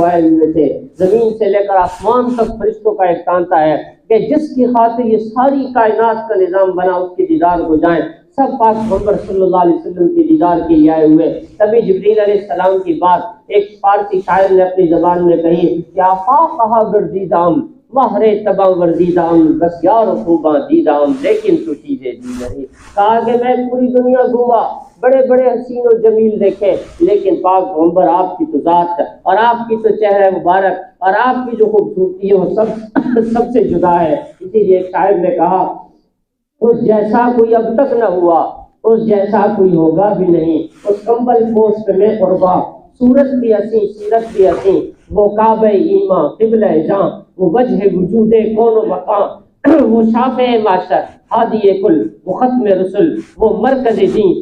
آئے ہوئے تھے، زمین سے لے کر آسمان تک فرشتوں کا ایک تانتا ہے کہ جس کی خاطر یہ ساری کائنات کا نظام بنا اس کے دیدار کو جائیں، سب پاک پیغمبر صلی اللہ علیہ وسلم کے دیدار کے لیے آئے ہوئے۔ تبھی جبریل علیہ السلام کی بات ایک فارسی شاعر نے اپنی زبان میں کہی کہ آفاق کہا گردیدام مہر تباں ورزیدام بس یار خوباں دیدام لیکن تو چیزیں دی نہیں۔ کہا کہ میں پوری دنیا گھوما، بڑے بڑے حسین و جمیل دیکھے، لیکن پاک پیغمبر آپ کی تو ذات ہے اور آپ کی تو چہرہ مبارک اور آپ کی جو خوبصورتی ہے وہ سب سے جدا ہے۔ اسی لیے شاعر نے کہا اس جیسا کوئی اب تک نہ ہوا، اس جیسا کوئی ہوگا بھی نہیں، اس کمبل پوشت میں قربا صورت بھی حسین سیرت بھی حسین، وہ کعبہ ایمان قبلہ جاں، وہ وجہ وجود کون و بقاں، وہ شافع معاشر ہادی کل، وہ ختم رسل، وہ مرکز دین،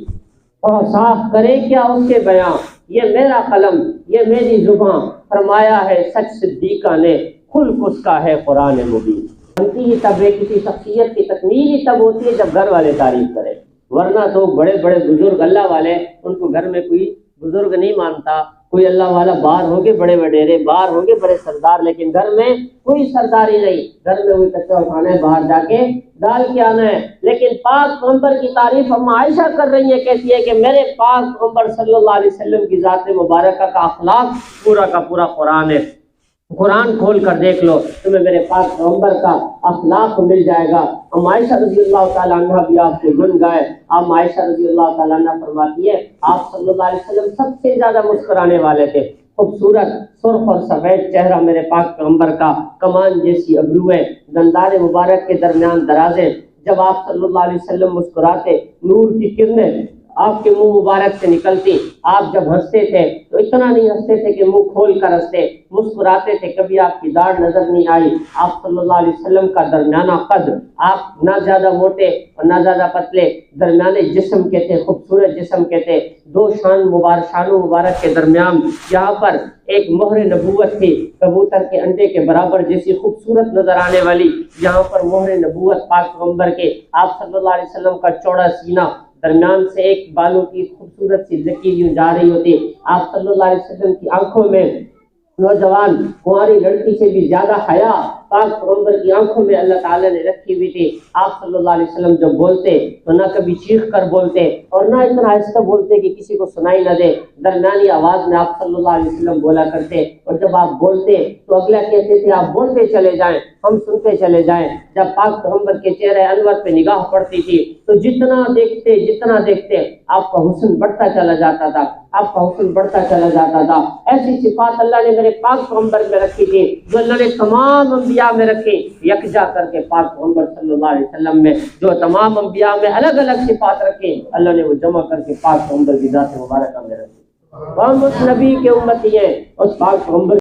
اور صاف کرے کیا اس کے بیاں، یہ میرا قلم یہ میری زباں، فرمایا ہے سچ صدیقہ نے، خلق اس کا ہے قرآن مبین۔ بنتی ہی تب ہے کسی شخصیت کی تکمیل ہی تب ہوتی ہے جب گھر والے تعریف کریں، ورنہ تو بڑے بڑے بزرگ اللہ والے ان کو گھر میں کوئی بزرگ نہیں مانتا، کوئی اللہ والا باہر ہوں گے بڑے وڈیرے، باہر ہوں گے بڑے سردار، لیکن گھر میں کوئی سرداری نہیں، گھر میں وہی کچا اٹھانا ہے، باہر جا کے ڈال کے آنا ہے۔ لیکن پاک پیغمبر کی تعریف ہم عائشہ کر رہی ہیں، کہتی ہے کہ میرے پاک پیغمبر صلی اللہ علیہ وسلم کی ذات مبارکہ کا اخلاق پورا کا پورا قرآن ہے، قرآن کھول کر دیکھ لو تمہیں میرے پاک پیغمبر کا اخلاق مل جائے گا۔ ہم عائشہ رضی اللہ تعالیٰ عنہ بھی آپ کے گن گائے، آپ عائشہ رضی اللہ تعالیٰ عنہ فرماتی ہے آپ صلی اللہ علیہ وسلم سب سے زیادہ مسکرانے والے تھے، خوبصورت سرخ اور سفید چہرہ میرے پاک پیغمبر کا، کمان جیسی ابرویں، دندان مبارک کے درمیان درازیں، جب آپ صلی اللہ علیہ وسلم مسکراتے نور کی کرنیں آپ کے منہ مبارک سے نکلتی، آپ جب ہنستے تھے تو اتنا نہیں ہنستے تھے کہ منہ کھول کر ہنستے، مسکراتے تھے، کبھی آپ کی داڑھ نظر نہیں آئی۔ آپ صلی اللہ علیہ وسلم کا درمیانہ قد، آپ نہ زیادہ موٹے اور نہ زیادہ پتلے، درمیانے جسم کے تھے، خوبصورت جسم کے تھے، دو شانوں مبارک کے درمیان یہاں پر ایک مہر نبوت تھی، کبوتر کے انڈے کے برابر جیسی خوبصورت نظر آنے والی یہاں پر مہر نبوت پاک پیغمبر کے، آپ صلی اللہ علیہ وسلم کا چوڑا سینہ، درمیان سے ایک بالوں کی خوبصورت سی لکیر یوں جا رہی ہوتی، آپ صلی اللہ علیہ وسلم کی آنکھوں میں نوجوان کنواری لڑکی سے بھی زیادہ حیا پاک پیغمبر کی آنکھوں میں اللہ تعالیٰ نے رکھی ہوئی تھی۔ آپ صلی اللہ علیہ وسلم جب بولتے تو نہ کبھی چیخ کر بولتے اور نہ اتنا آہستہ بولتے کہ کسی کو سنائی نہ دے، درمیانی آواز میں آپ صلی اللہ علیہ وسلم بولا کرتے، اور جب آپ بولتے تو اگلا کہتے تھے آپ بولتے چلے جائیں ہم سنتے چلے جائیں۔ جب پاک پیغمبر کے چہرے انور پہ نگاہ پڑتی تھی تو جتنا دیکھتے آپ کا حسن بڑھتا چلا جاتا تھا، آپ کا حسن بڑھتا چلا جاتا تھا۔ ایسی صفات اللہ نے میرے پاک پیغمبر میں رکھی تھی جو اللہ نے تمام انبیاء میں رکھی، یکجا کر کے پاک پیغمبر صلی اللہ علیہ وسلم میں جو تمام انبیاء میں الگ الگ صفات رکھی اللہ نے وہ جمع کر کے پاک پیغمبر کی ذات مبارکہ میں رکھی۔ ہم اس نبی کے امتی ہیں، اس پاک پیغمبر